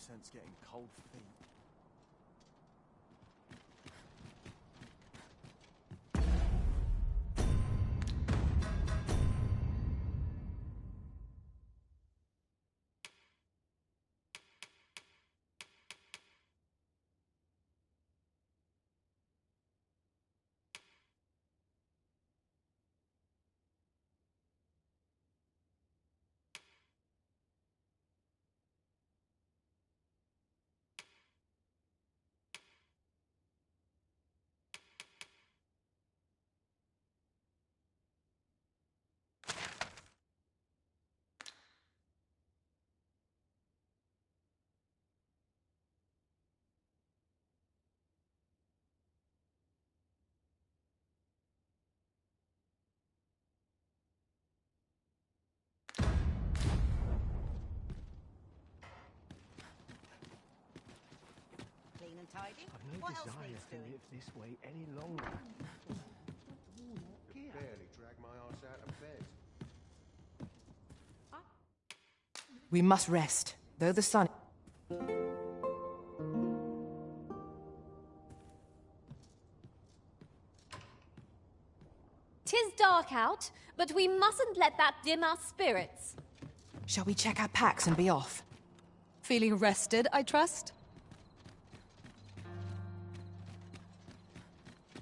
sense getting cold feet. Clean and tidy. I've no What else desire needs to doing? live this way any longer. Could barely drag my arse out of bed. We must rest, though the sun... "'Tis dark out, but we mustn't let that dim our spirits." Shall we check our packs and be off? Feeling rested, I trust?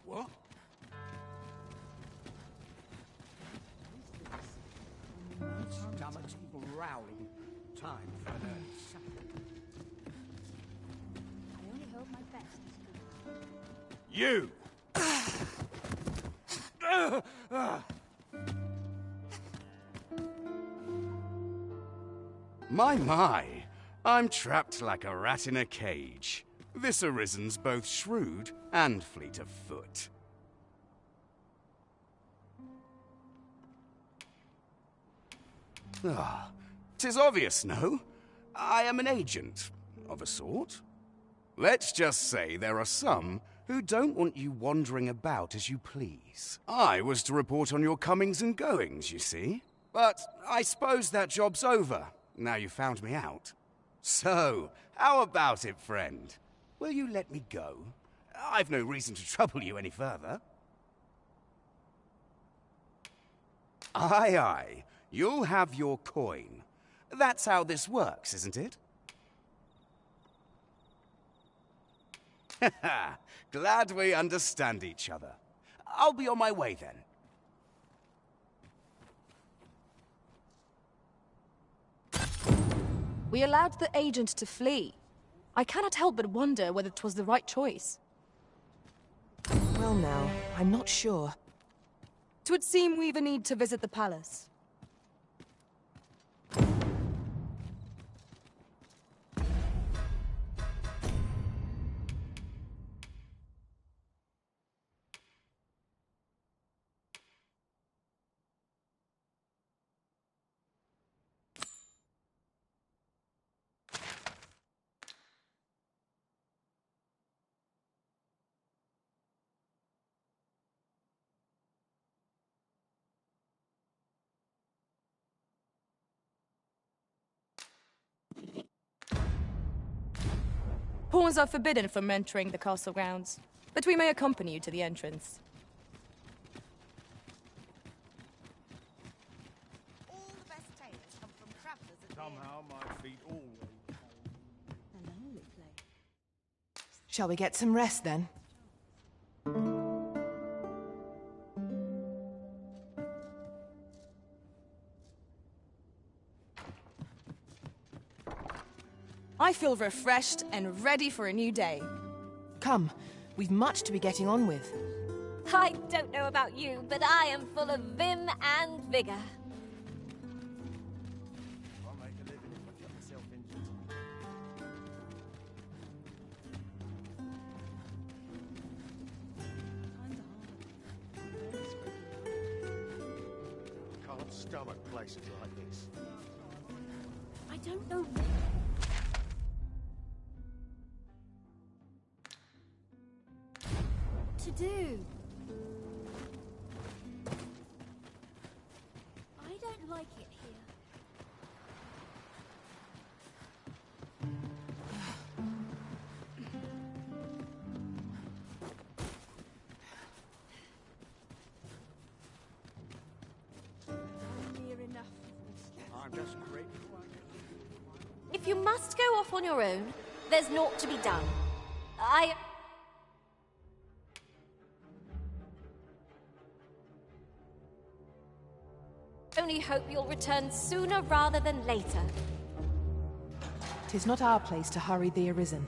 What? Stomach's growling. Time for an supper. I only hope my best is good. You! My, I'm trapped like a rat in a cage. This Arisen's both shrewd and fleet of foot. Ah, 'tis obvious, no? I am an agent, of a sort. Let's just say there are some who don't want you wandering about as you please. I was to report on your comings and goings, you see. But I suppose that job's over, now you found me out. So, how about it, friend? Will you let me go? I've no reason to trouble you any further. Aye, aye. You'll have your coin. That's how this works, isn't it? Haha, glad we understand each other. I'll be on my way then. We allowed the agent to flee. I cannot help but wonder whether 'twas the right choice. Well now, I'm not sure. 'Twould seem we've a need to visit the palace. Pawns are forbidden from entering the castle grounds, but we may accompany you to the entrance. All the best tales come from travelers at the Somehow my feet always... A lonely place. Shall we get some rest then? I feel refreshed and ready for a new day. Come, we've much to be getting on with. I don't know about you, but I am full of vim and vigor. I'll make a living if I get myself injured. Can't stomach places like this. I don't know. To do. I don't like it here. just grateful. If you must go off on your own, there's naught to be done. I only hope you'll return sooner rather than later. 'Tis not our place to hurry the Arisen.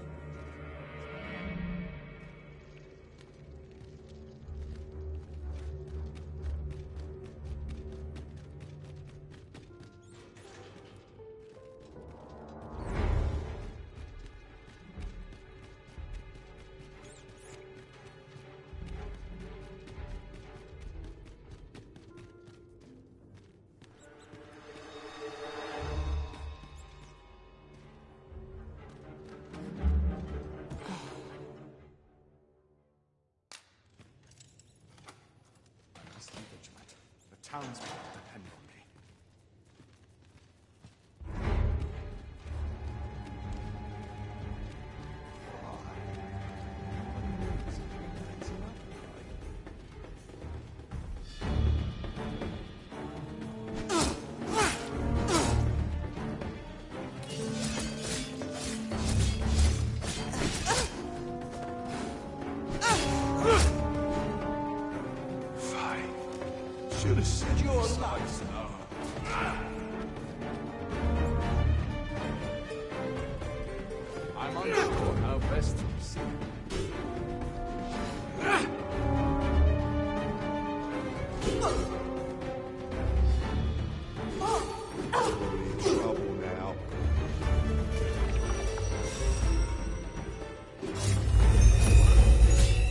The townspeople depend on me. Should have said your life. I'm unsure how best to proceed. Trouble now.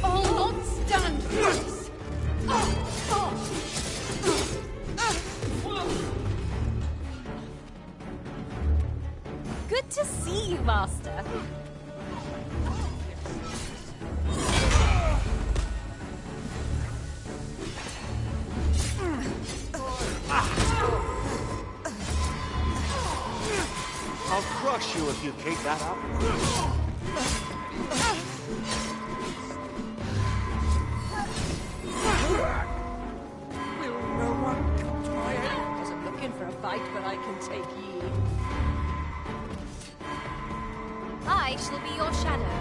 I'll not stand for this! Good to see you, Master. I'll crush you if you keep that up. Will no one come to my aid? Wasn't looking for a fight, but I can take ye. I shall be your shadow.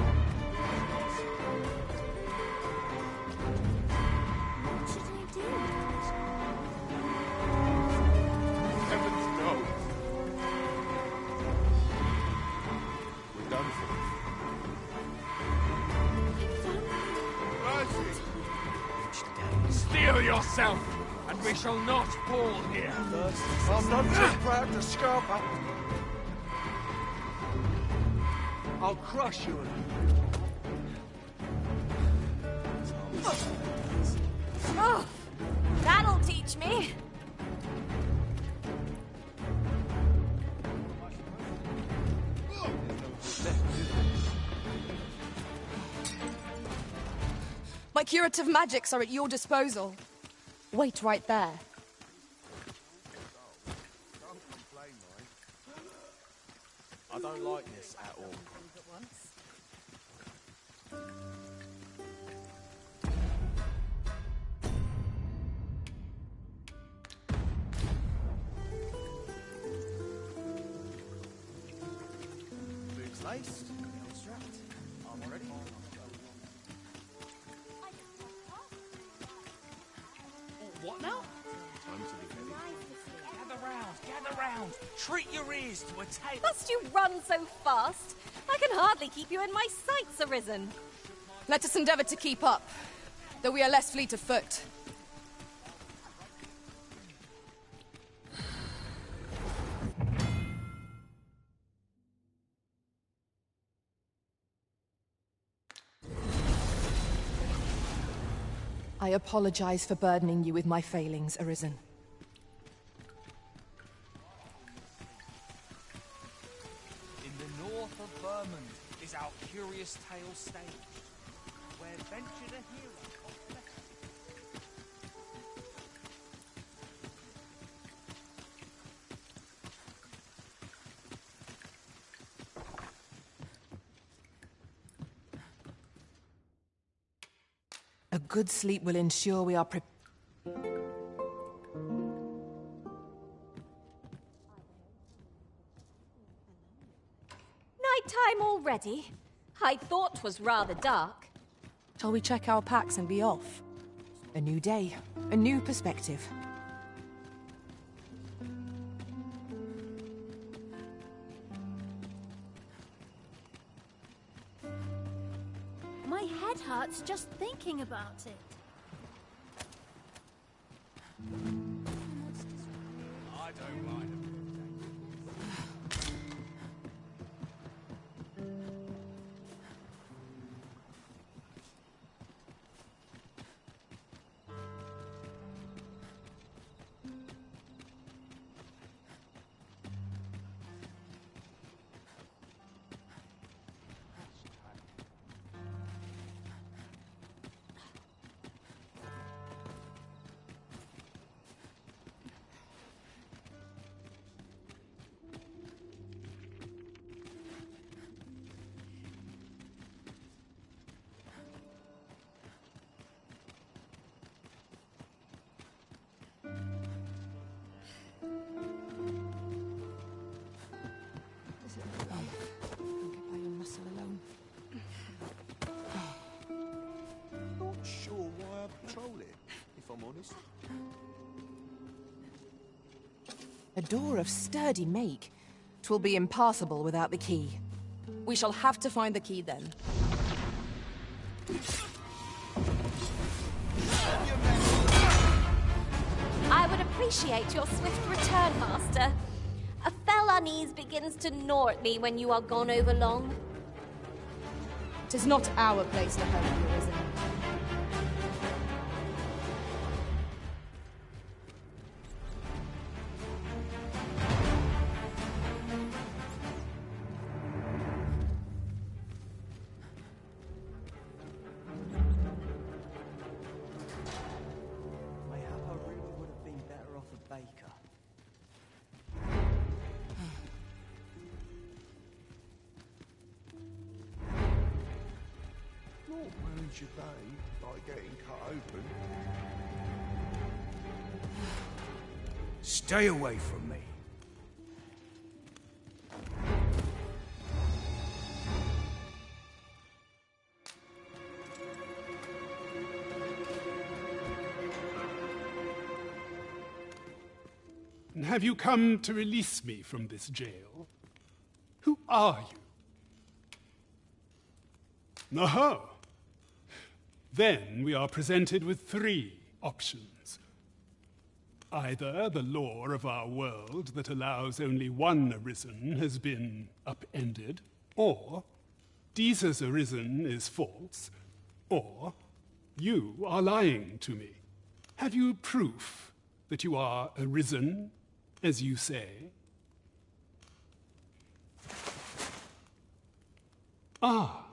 What should I do? Heavens no. We're done for. Steel yourself, and we shall not fall here. I'm not too proud to scarp up. I'll crush you Oh, that'll teach me. My curative magics are at your disposal. Wait right there. Can't complain, mate. I don't like this at all. Boots laced, belt strapped. I'm ready. What now? Time to be ready. Gather round. Treat your ears to a tale. Must you run so fast? I can hardly keep you in my sights, Arisen. Let us endeavor to keep up, though we are less fleet of foot. I apologize for burdening you with my failings, Arisen. In the north of Vermont is our curious tale stage, where ventured a hero of flesh. A good sleep will ensure we are time already? I thought 'twas rather dark. Shall we check our packs and be off? A new day, a new perspective. My head hurts just thinking about it. I don't mind a bit of danger. Occupy your muscle alone. Not sure why I patrol it, if I'm honest. A door of sturdy make. 'Twill be impassable without the key. We shall have to find the key then. I would appreciate your swift return, Master. A fell unease begins to gnaw at me when you are gone over long. 'Tis not our place to help you, is it? Mayhap I really would have been better off a baker. Not ruins your day by getting cut open. Stay away from me. Have you come to release me from this jail? Who are you? Aha! Then we are presented with three options. Either the law of our world that allows only one arisen has been upended, or Jesus arisen is false, or you are lying to me. Have you proof that you are arisen, as you say? Ah,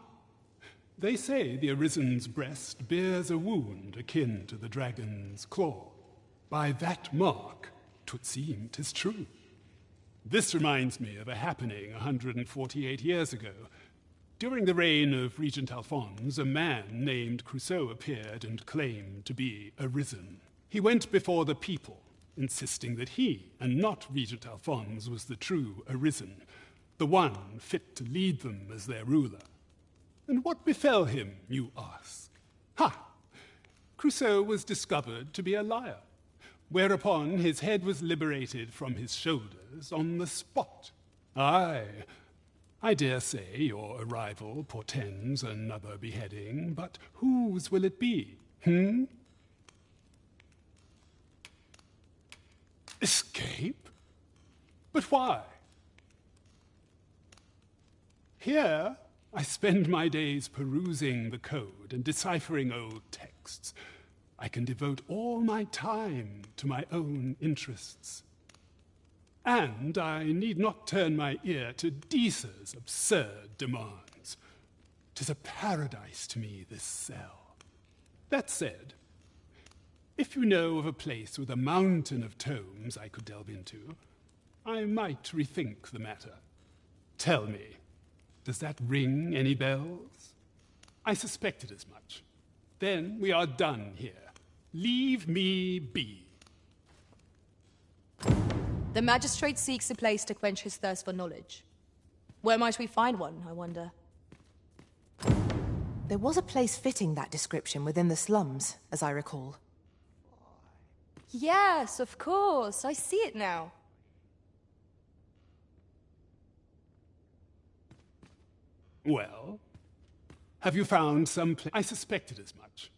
they say the arisen's breast bears a wound akin to the dragon's claw. By that mark, 'twould seem 'tis true. This reminds me of a happening 148 years ago. During the reign of Regent Alphonse, a man named Crusoe appeared and claimed to be arisen. He went before the people, insisting that he, and not Regent Alphonse, was the true arisen, the one fit to lead them as their ruler. And what befell him, you ask? Ha! Crusoe was discovered to be a liar, whereupon his head was liberated from his shoulders on the spot. Aye, I dare say your arrival portends another beheading, but whose will it be, Escape? But why? Here, I spend my days perusing the code and deciphering old texts. I can devote all my time to my own interests. And I need not turn my ear to Deesa's absurd demands. 'Tis a paradise to me, this cell. That said, if you know of a place with a mountain of tomes I could delve into, I might rethink the matter. Tell me, does that ring any bells? I suspected as much. Then we are done here. Leave me be. The magistrate seeks a place to quench his thirst for knowledge. Where might we find one, I wonder? There was a place fitting that description within the slums, as I recall. Yes, of course. I see it now. Well, have you found some place? I suspected as much.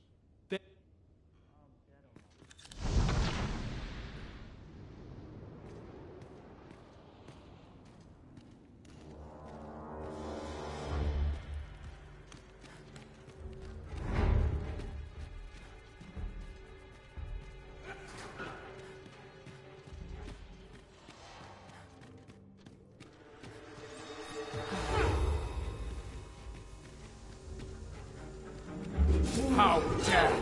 How dare!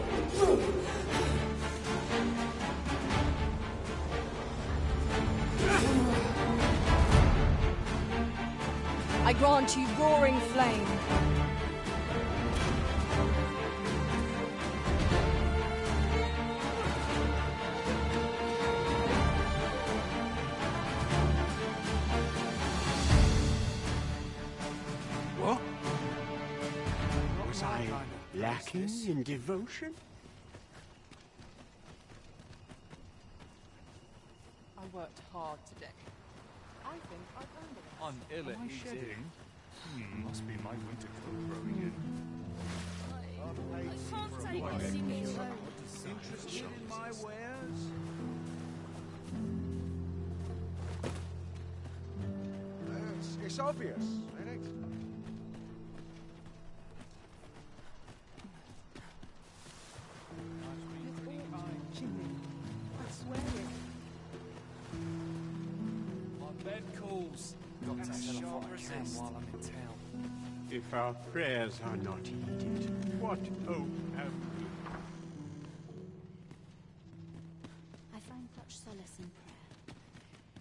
I grant you roaring flame. What? Was I lacking in devotion? I worked hard today. I think I've earned it. I'm ill at eating. Must be my winter coat growing in. I can't take this anymore. Interested in my wares? It's obvious, ain't it? My bed calls. Got to And tell shan't what I can resist. while I'm in town. If our prayers are not heeded, what hope have we? I find such solace in prayer.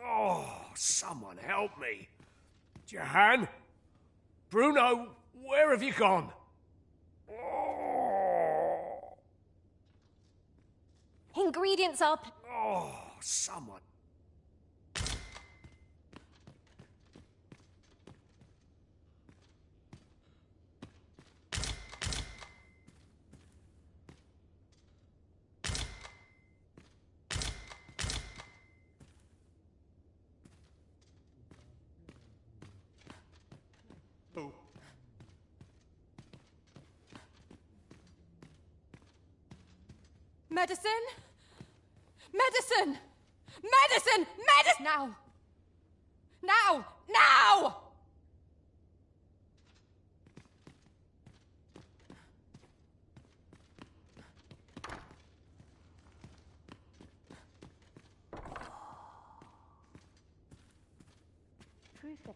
Oh, someone help me. Jahan? Bruno, where have you gone? Oh, Ingredients up. oh, someone. Oh, Medicine? Medicine! Medicine! Medicine! Now! Now! Now! Proof it.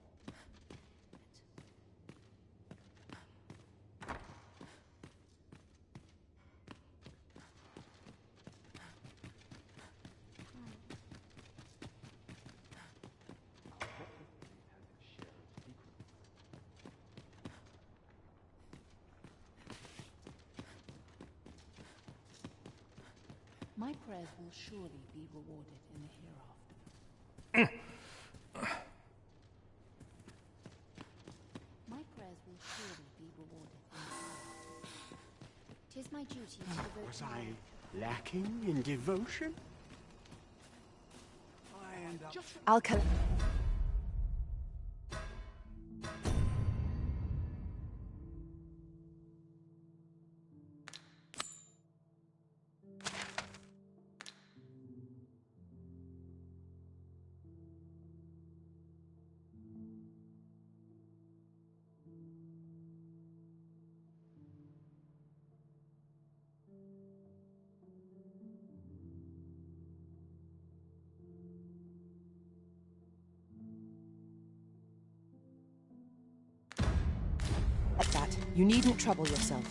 My prayers will surely be rewarded in the hereafter. My prayers will surely be rewarded in the hereafter. 'Tis my duty to devote Was my I life. lacking in devotion? I end up I'll collect. At that, you needn't trouble yourself.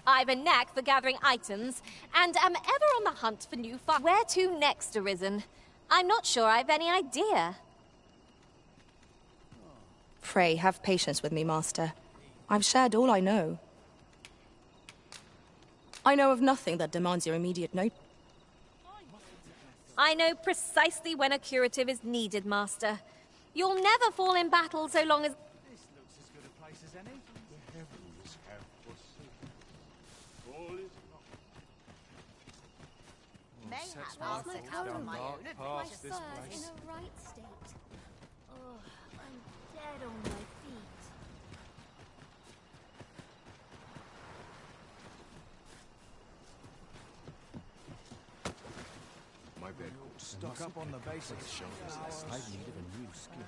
I've a knack for gathering items, and am ever on the hunt for new finds. Where to next, Arisen? I'm not sure I've any idea. Pray, have patience with me, Master. I've shared all I know. I know of nothing that demands your immediate note. I know precisely when a curative is needed, Master. You'll never fall in battle so long as... This looks as good a place as any. The heavens have forsaken. All is not. Mayhaps my I'll thoughts look out down on my dark own. paths, My this fur's place. in a right state. Oh, I'm dead on my feet. My bed. Stock up on the basics. I've need of a new skin.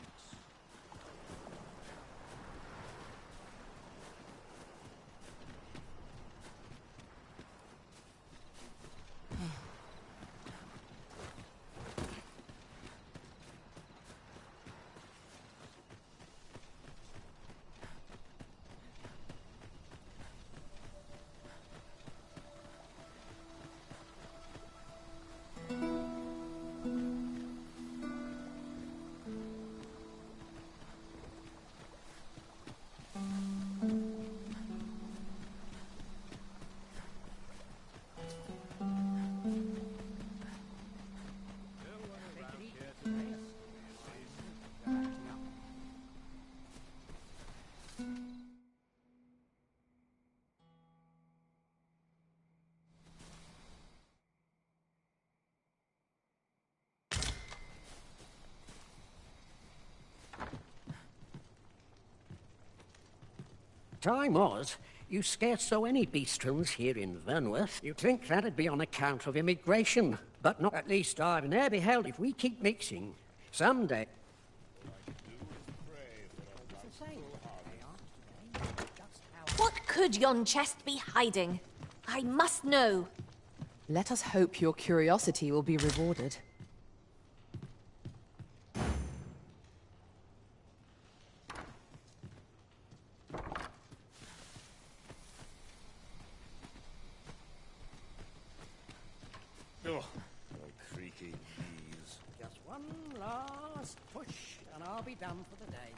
Time was, you scarce saw any beastrons here in Vernworth. You'd think that'd be on account of immigration, but not. At least I've ne'er beheld. If we keep mixing, someday... What could yon chest be hiding? I must know. Let us hope your curiosity will be rewarded. Oh, my creaky knees. Just one last push, and I'll be done for the day.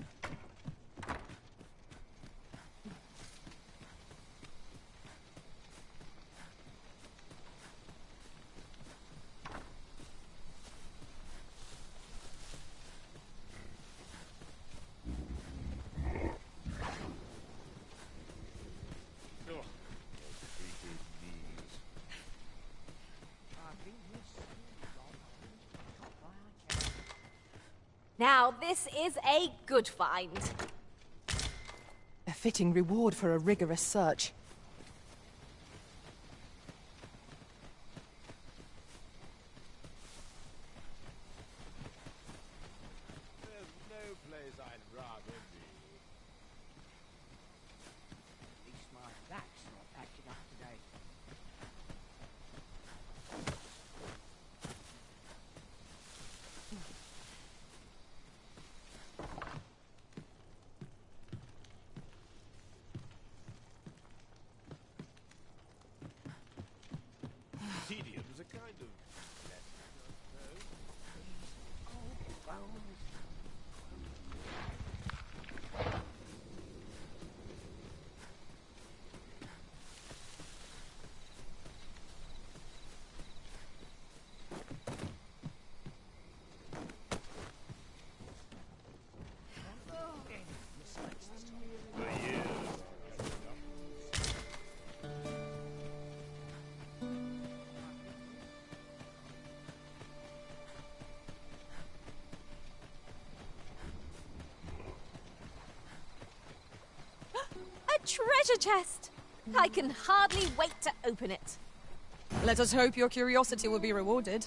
Oh, my creaky knees. Now, this is a good find. A fitting reward for a rigorous search. There's no place I'd rather be. At least my back's not acting up today. Tedium's a kind of A treasure chest! I can hardly wait to open it. Let us hope your curiosity will be rewarded.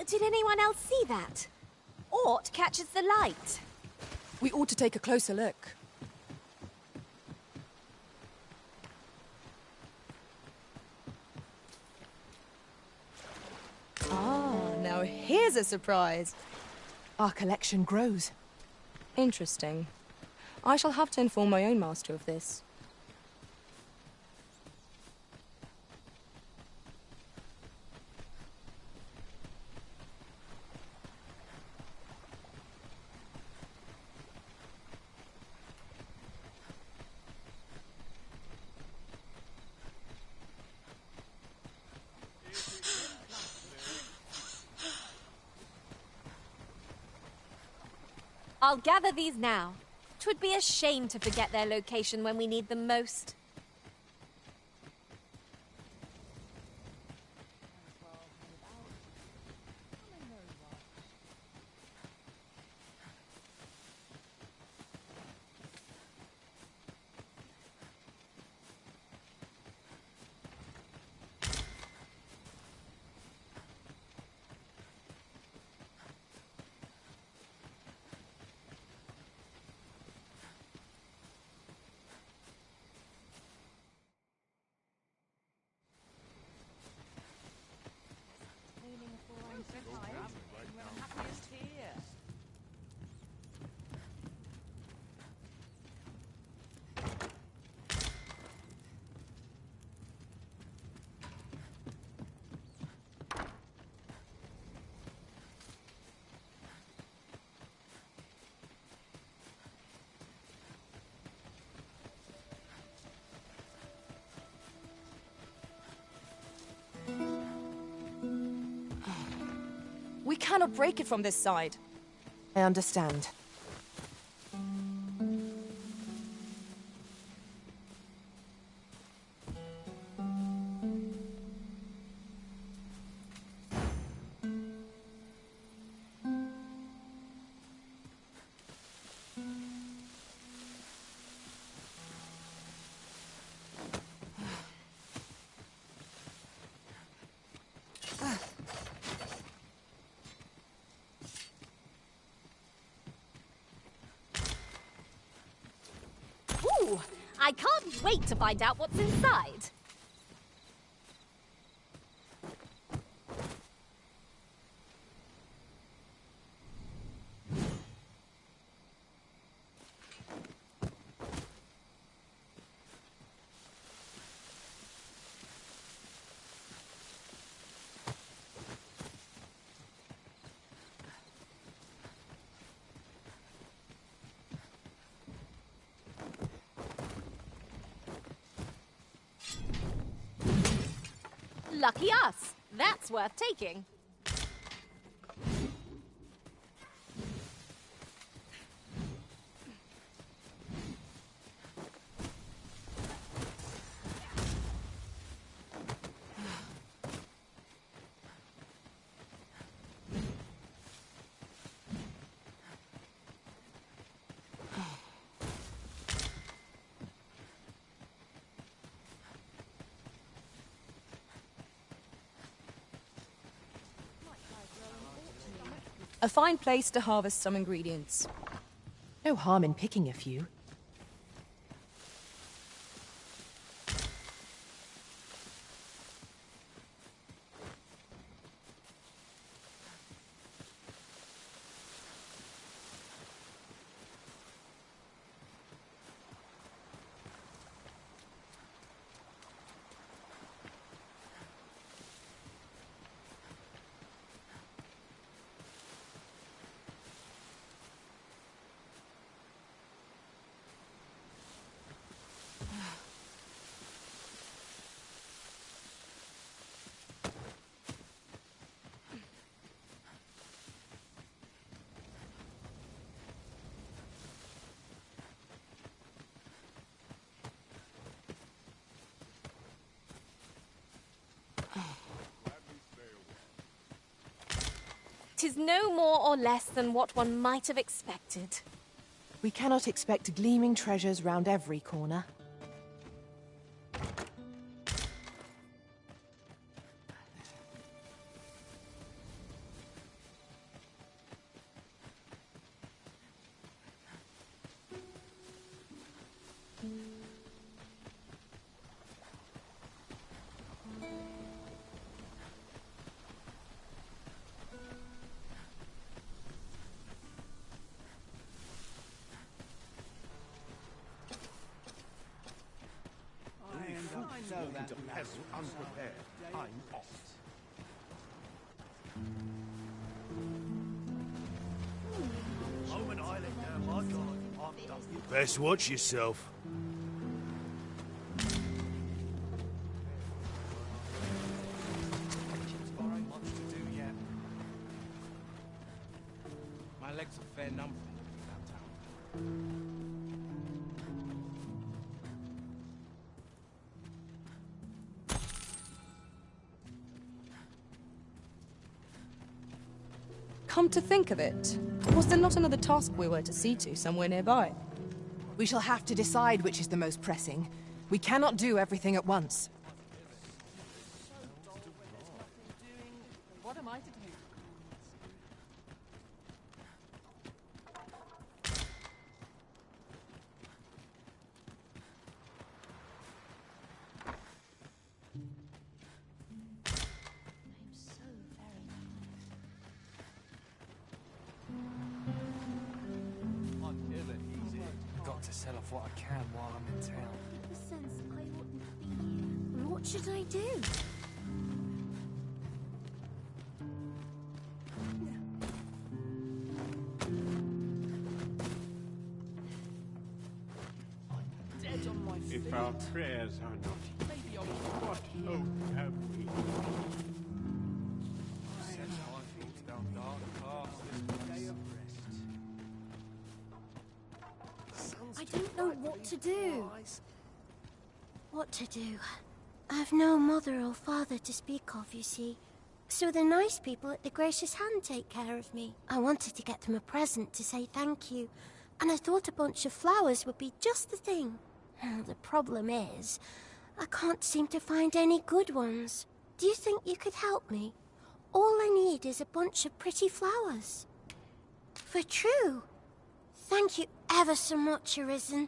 Did anyone else see that? Ort catches the light. We ought to take a closer look. Ah, now here's a surprise. Our collection grows. Interesting. I shall have to inform my own master of this. I'll gather these now. 'Twould be a shame to forget their location when we need them most. We cannot break it from this side. I understand. Ooh, I can't wait to find out what's inside. Lucky us. That's worth taking. A fine place to harvest some ingredients. No harm in picking a few. Tis no more or less than what one might have expected. We cannot expect gleaming treasures round every corner. As unprepared, I'm off. Moment I let down my guard, I'm done. Best watch yourself. Much to do yet. My legs are fair numb from walking about town. Come to think of it, was there not another task we were to see to somewhere nearby? We shall have to decide which is the most pressing. We cannot do everything at once. What am I to do? Got to sell off what I can while I'm in town. The sense I wouldn't be here. What should I do? Dead on my feet. If our prayers are not Maybe I'll what hope have we? Set my feet down dark paths this day of rest. I don't know what to do. What to do? I've no mother or father to speak of, you see. So the nice people at the Gracious Hand take care of me. I wanted to get them a present to say thank you, and I thought a bunch of flowers would be just the thing. The problem is, I can't seem to find any good ones. Do you think you could help me? All I need is a bunch of pretty flowers. For true. Thank you ever so much, Arisen.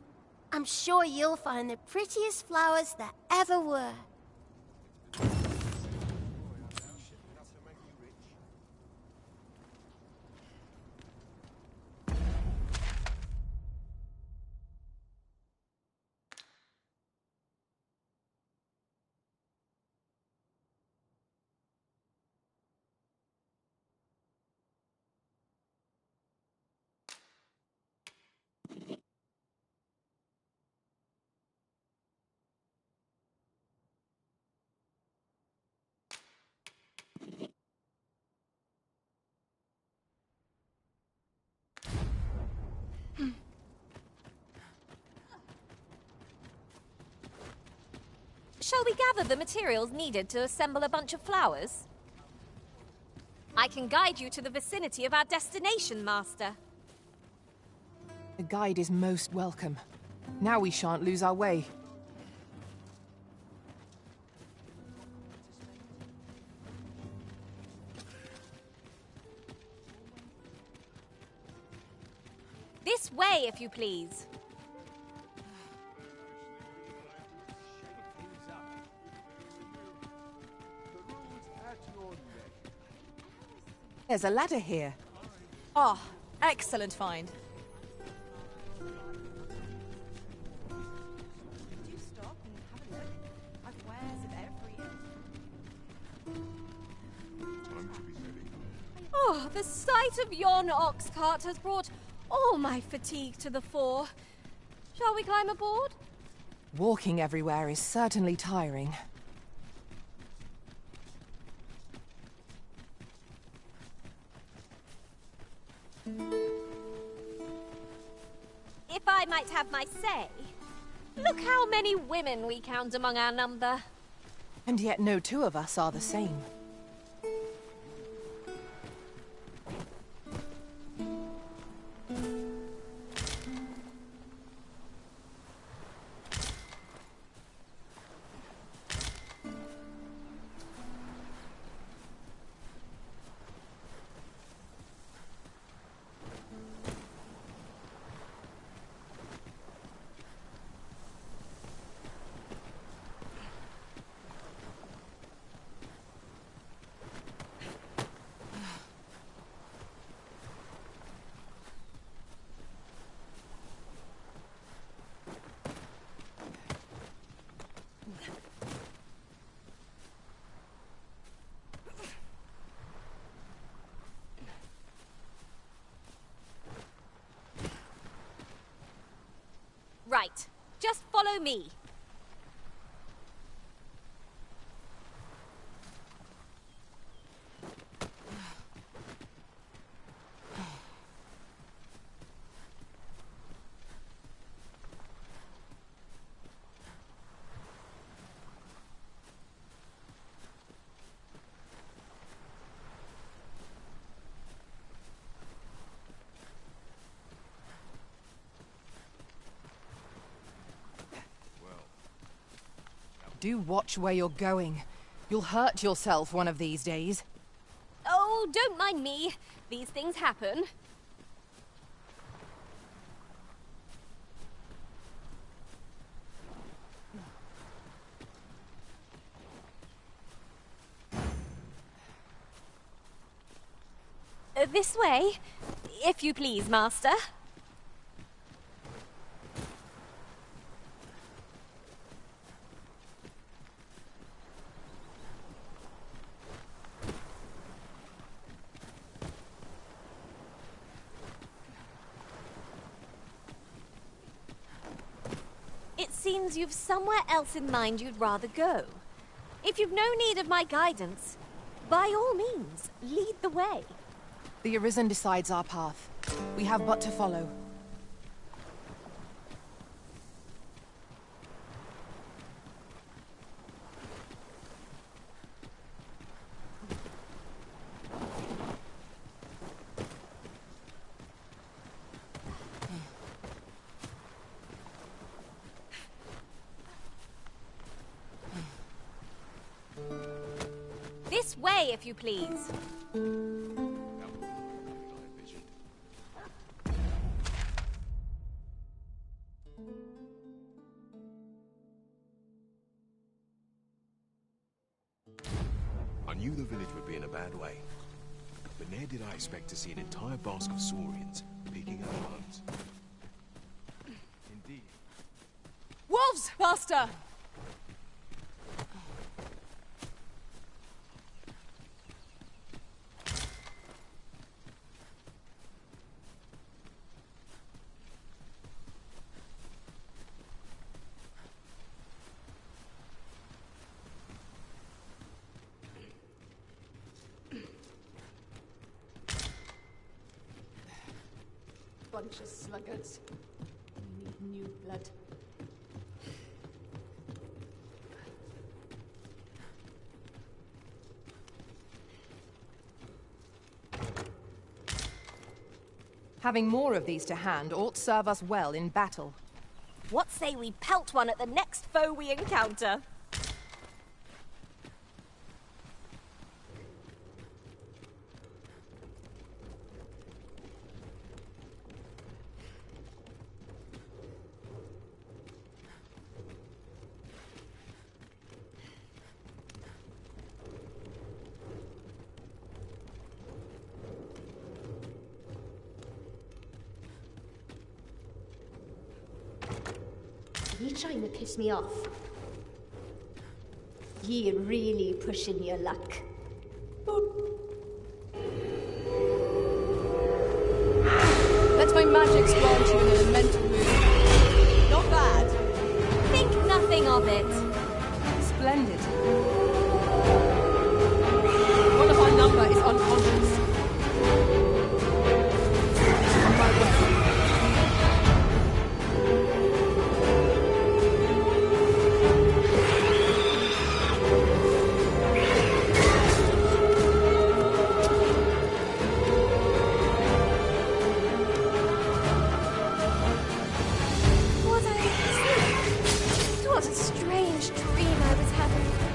I'm sure you'll find the prettiest flowers that ever were. Shall we gather the materials needed to assemble a bunch of flowers? I can guide you to the vicinity of our destination, Master. The guide is most welcome. Now we shan't lose our way. This way, if you please. There's a ladder here. Ah, excellent find. Do stop and have a look. I've wares of every Time to be ready. Oh, the sight of yon ox cart has brought all my fatigue to the fore. Shall we climb aboard? Walking everywhere is certainly tiring. If I might have my say, look how many women we count among our number. And yet no two of us are the same. right. Just follow me. Do watch where you're going. You'll hurt yourself one of these days. Oh, don't mind me. These things happen. This way, if you please, Master. It seems you've somewhere else in mind you'd rather go. If you've no need of my guidance, by all means, lead the way. The Arisen decides our path. We have but to follow. This way, if you please. I knew the village would be in a bad way, but ne'er did I expect to see an entire basque of saurians picking up homes. Indeed. Wolves, Master! Bunch of sluggards. We need new blood. Having more of these to hand ought serve us well in battle. What say we pelt one at the next foe we encounter? You trying to piss me off? You're really pushing your luck. Let my magics grant you an elemental move. Not bad. Think nothing of it. Splendid. One of our number is unconscious. On my way. What a strange dream I was having.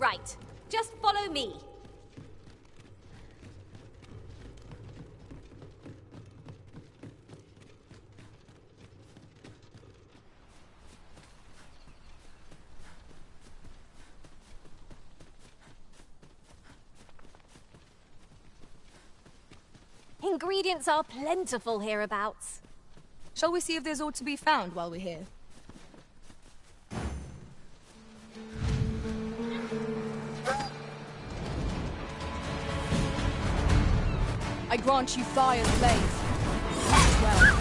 Right. Just follow me. Ingredients are plentiful hereabouts. Shall we see if there's aught to be found while we're here? I grant you fire's blaze. Well.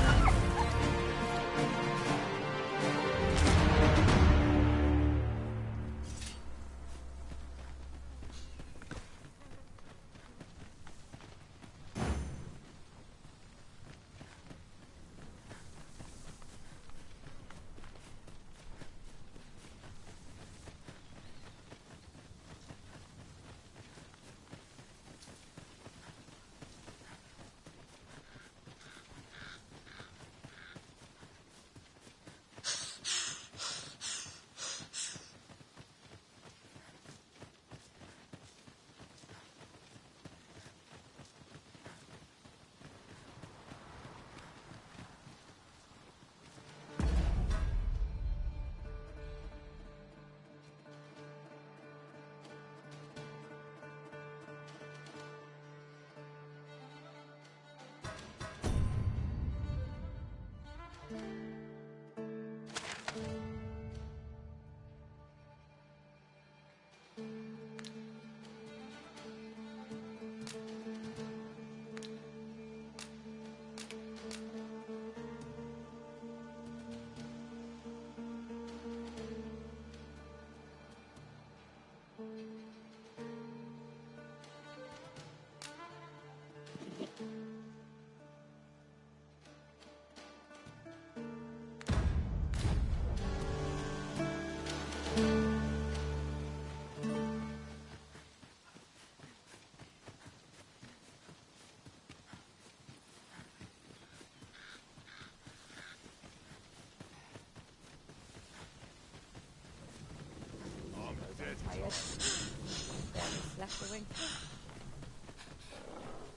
Left the wing.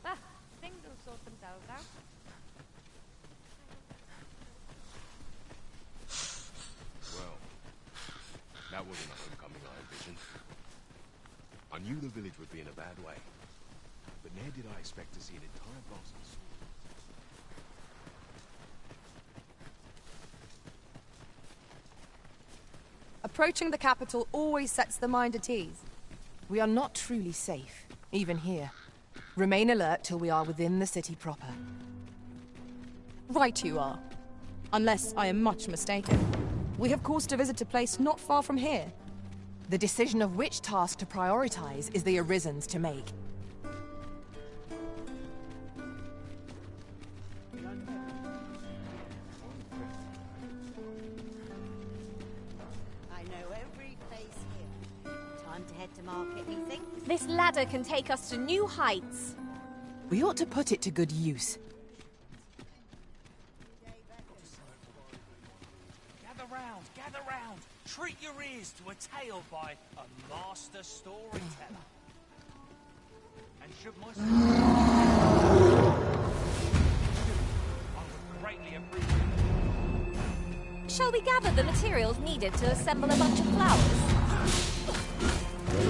Ah, things will sort themselves out. Well, that wasn't a homecoming I envisioned. I knew the village would be in a bad way, but ne'er did I expect to see an entire basket of swords. Approaching the capital always sets the mind at ease. We are not truly safe, even here. Remain alert till we are within the city proper. Right you are. Unless I am much mistaken. We have cause to visit a place not far from here. The decision of which task to prioritize is the Arisen's to make. This ladder can take us to new heights. We ought to put it to good use. Gather round. Treat your ears to a tale by a master storyteller. And should my I would greatly appreciate it. Shall we gather the materials needed to assemble a bunch of flowers?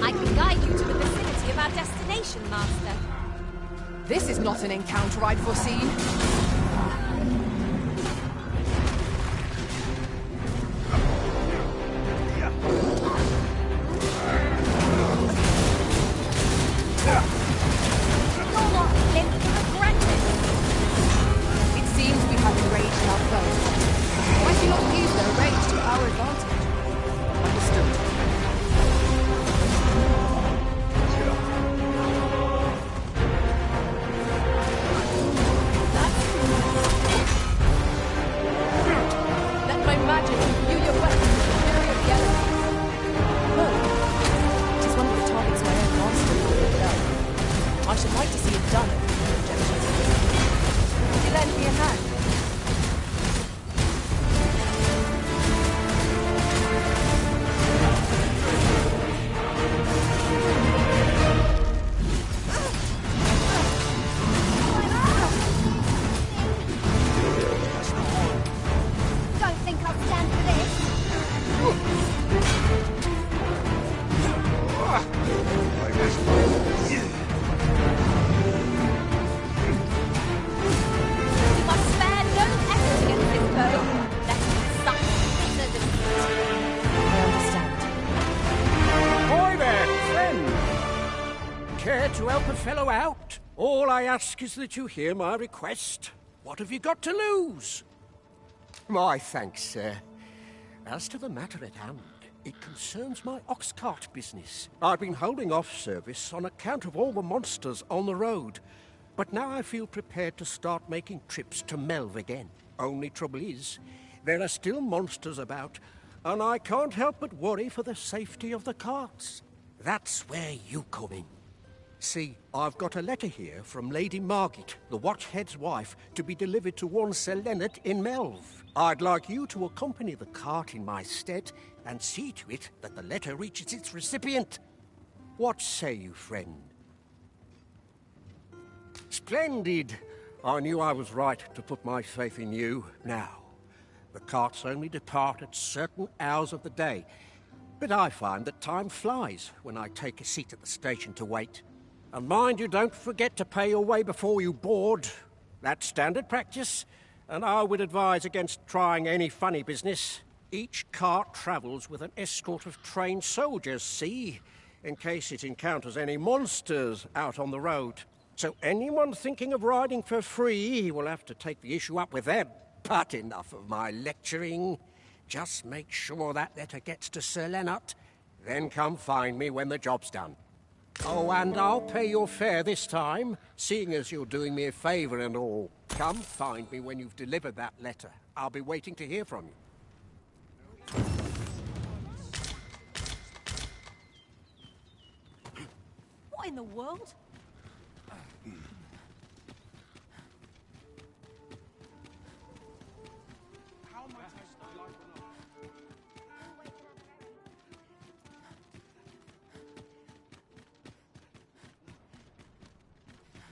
I can guide you to the vicinity of our destination, Master. This is not an encounter I'd foreseen. It seems we have enraged our foes. Why do you not use their rage to our advantage? Understood. I should like to see it done. Would you lend me a hand? care to help a fellow out? All I ask is that you hear my request. What have you got to lose? My thanks, sir. As to the matter at hand, it concerns my ox cart business. I've been holding off service on account of all the monsters on the road, but now I feel prepared to start making trips to Melv again. Only trouble is, there are still monsters about, and I can't help but worry for the safety of the carts. That's where you come in. See, I've got a letter here from Lady Margit, the Watchhead's wife, to be delivered to one Sir Leonard in Melv. I'd like you to accompany the cart in my stead and see to it that the letter reaches its recipient. What say you, friend? Splendid! I knew I was right to put my faith in you. Now, the carts only depart at certain hours of the day, but I find that time flies when I take a seat at the station to wait. And mind you don't forget to pay your way before you board. That's standard practice, and I would advise against trying any funny business. Each cart travels with an escort of trained soldiers, see, in case it encounters any monsters out on the road. So anyone thinking of riding for free will have to take the issue up with them. But enough of my lecturing. Just make sure that letter gets to Sir Leonard, then come find me when the job's done. Oh, and I'll pay your fare this time, seeing as you're doing me a favour and all. Come find me when you've delivered that letter. I'll be waiting to hear from you. What in the world?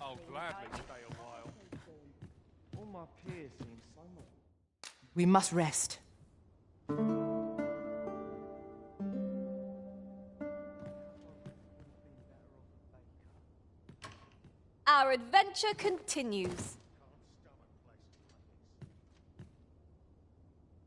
I'll gladly stay a while. All my peers seem so much. We must rest. Our adventure continues.